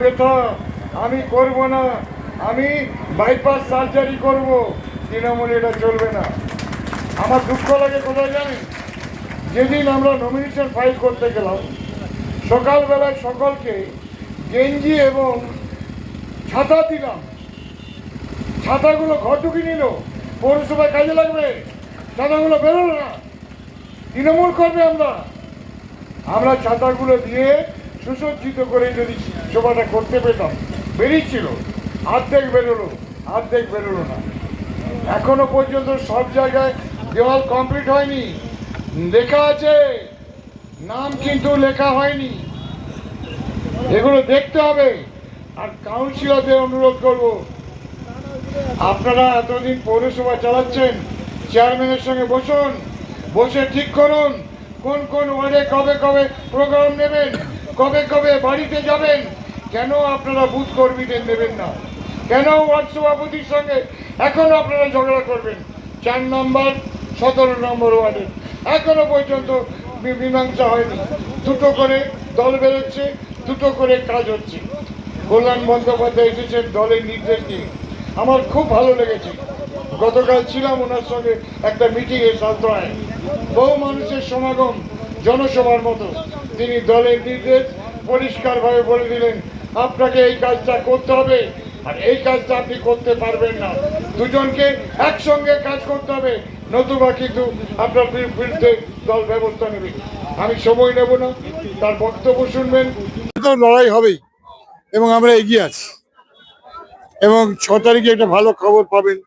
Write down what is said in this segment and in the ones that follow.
কথা আমি করব না, আমি বাইপাস সার্জারি করব। তৃণমূল এটা চলবে না। আমার দুঃখ লাগে কোথায় জানেন, যেদিন আমরা নমিনেশন ফাইল করতে গেলাম সকালবেলায় সকলকে গেঞ্জি এবং ছাতা দিলাম, ছাতাগুলো ঘর ঢুকিয়ে নিল, পৌরসভায় কাজে লাগবে, ছাতাগুলো বেরোলো না। তৃণমূল করবে আমরা ছাতাগুলো দিয়ে সুসজ্জিত করে যদি সভাটা করতে পেতাম, বেরিয়েছিল, অর্ধেক বেরোলো না। এখনো পর্যন্ত সব জায়গায় দেওয়াল কমপ্লিট হয়নি, লেখা আছে, নাম কিন্তু লেখা হয়নি। এগুলো দেখতে হবে। আর কাউন্সিলরদের অনুরোধ করব, আপনারা এতদিন পৌরসভা চালাচ্ছেন, চেয়ারম্যানের সঙ্গে বসে ঠিক করুন কোন কোন ওয়ার্ডে কবে কবে প্রোগ্রাম নেবেন, কবে কবে বাড়িতে যাবেন। কেন আপনারা বুথ কর্মীদের নেবেন না? কেন ওয়ার্ড সভাপতির সঙ্গে এখনো আপনারা ঝগড়া করবেন? 4 নম্বর 17 নম্বর ওয়ার্ডে এখনো পর্যন্ত মীমাংসা হয়নি। দুটো করে দল বেরোচ্ছে, দুটো করে কাজ হচ্ছে। কল্যাণ বন্দ্যোপাধ্যায় এসেছেন দলের নির্দেশ দিয়ে, আমার খুব ভালো লেগেছে। গতকাল ছিলাম ওনার সঙ্গে একটা মিটিংয়ে সালতোয়ায়, বহু মানুষের সমাগম, জনসভার মতো। তিনি দলের নির্দেশ পরিষ্কারভাবে বলে দিলেন, আপনাকে এই কাজটা করতে হবে আর এই কাজটা আপনি করতে পারবেন না। দুজনকে একসঙ্গে কাজ করতে হবে, নতুবা কিন্তু আপনার বিরুদ্ধে দল ব্যবস্থা নেবে। আমি সময় নেব না, তার বক্তব্য শুনবেন। লড়াই হবেই এবং আমরা এগিয়ে আছি। এবং 6 তারিখে একটা ভালো খবর পাবেন,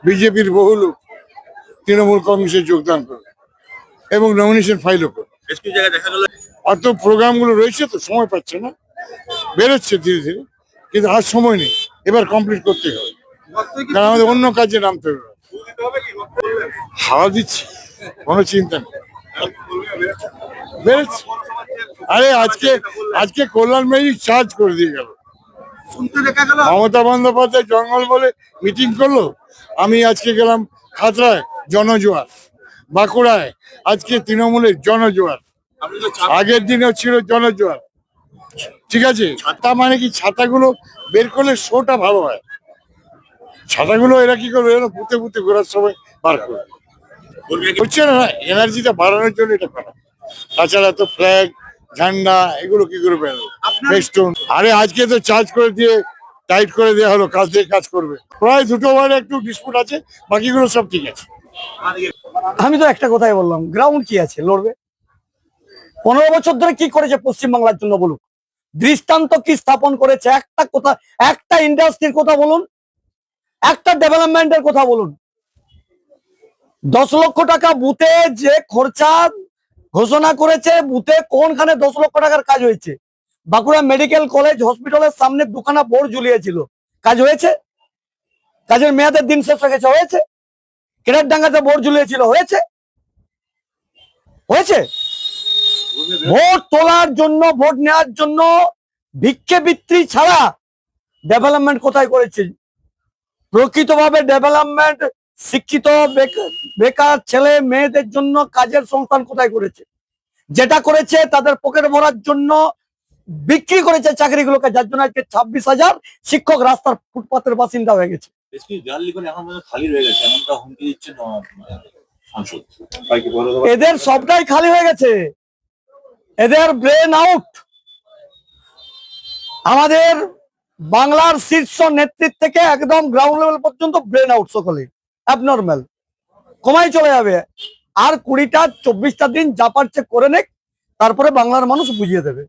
বিজেপির বহু লোক তৃণমূল কংগ্রেসে যোগদান করবে এবং নমিনেশন ফাইলও করবে। অত প্রোগ্রামগুলো রয়েছে তো সময় পাচ্ছে না, বেরোচ্ছে ধীরে ধীরে, কিন্তু আর সময় নেই, এবার কমপ্লিট করতে হবে, কারণ আমাদের অন্য কাজে নামতে হবে। হাওয়া দিচ্ছি, কোনো চিন্তা নেই, বেরোচ্ছে। আরে আজকে কল্যাণ ম্যাজিক চার্জ করে দিয়ে গেল। মমতা বন্দ্যোপাধ্যায় জঙ্গল বলে মিটিং করলো, আমি আজকে গেলাম খাতড়ায়, জনজোয়ার। বাঁকুড়ায় আজকে তৃণমূলের জনজোয়ার, আগের দিনেও ছিল জনজোয়ার। ঠিক আছে, ছাতা মানে কি, ছাতাগুলো বের করলে শোটা ভালো হয়। ছাতাগুলো এরা কি করবে, এরা বুতে বুতে ঘোরার সময় বার করবে, হচ্ছে না। এনার্জিটা বাড়ানোর জন্য এটা করা। তাছাড়া তো ফ্ল্যাগ, ঝান্ডা এগুলো কি করে বেরোবে, ফেস্টুন। আরে আজকে তো চার্জ করে দিয়ে টাইট করে দেওয়া হলো, কাজ দিয়ে কাজ করবে। প্রায় দুটো ওয়ার্ডে একটু ডিসপুট আছে, বাকিগুলো সব ঠিক আছে। আমি তো একটা কথাই বললাম, গ্রাউন্ড কি আছে, লড়বে। 15 বছর ধরে কি করেছে পশ্চিমবাংলার জন্য বলুন, দৃষ্টান্ত কি স্থাপন করেছে? একটা কথা, একটা ইন্ডাস্ট্রির কথা বলুন, একটা ডেভেলপমেন্টের কথা বলুন। 10 লক্ষ টাকা বুথে যে খরচা ঘোষণা করেছে, বুথে কোনখানে 10 লক্ষ টাকার কাজ হয়েছে? বাঁকুড়া মেডিকেল কলেজ হসপিটালের সামনে দুখানা বোর্ড ঝুলিয়েছিল, কাজ হয়েছে? কাজের মেয়াদের দিন শেষ হয়ে গেছে, হয়েছে? কেরারডাঙ্গাতে বোর্ড ঝুলিয়েছিল, হয়েছে? ভোট তোলার জন্য, ভোট নেওয়ার জন্য ভিক্ষে বৃত্তি ছাড়া ডেভেলপমেন্ট কোথায় করেছে? প্রকৃতভাবে ডেভেলপমেন্ট শিক্ষিত বেকার ছেলে মেয়েদের জন্য কাজের সংস্থান কোথায় করেছে? যেটা করেছে তাদের পকেট ভরার জন্য বিক্রি করেছে চাকরিগুলোকে, যার জন্য আজকে 26,000 শিক্ষক রাস্তার ফুটপাতের বাসিন্দা হয়ে গেছে। এদের সবটাই খালি হয়ে গেছে, এদের ব্রেন আউট। আমাদের বাংলার শীর্ষ নেতৃত্ব থেকে একদম গ্রাউন্ড লেভেল পর্যন্ত ব্রেন আউট, সকলে অ্যাবনর্মাল, কমাই চলে যাবে। আর 20টা 24টা দিন যা পারছে করে নেক, তারপরে বাংলার মানুষ বুঝিয়ে দেবে।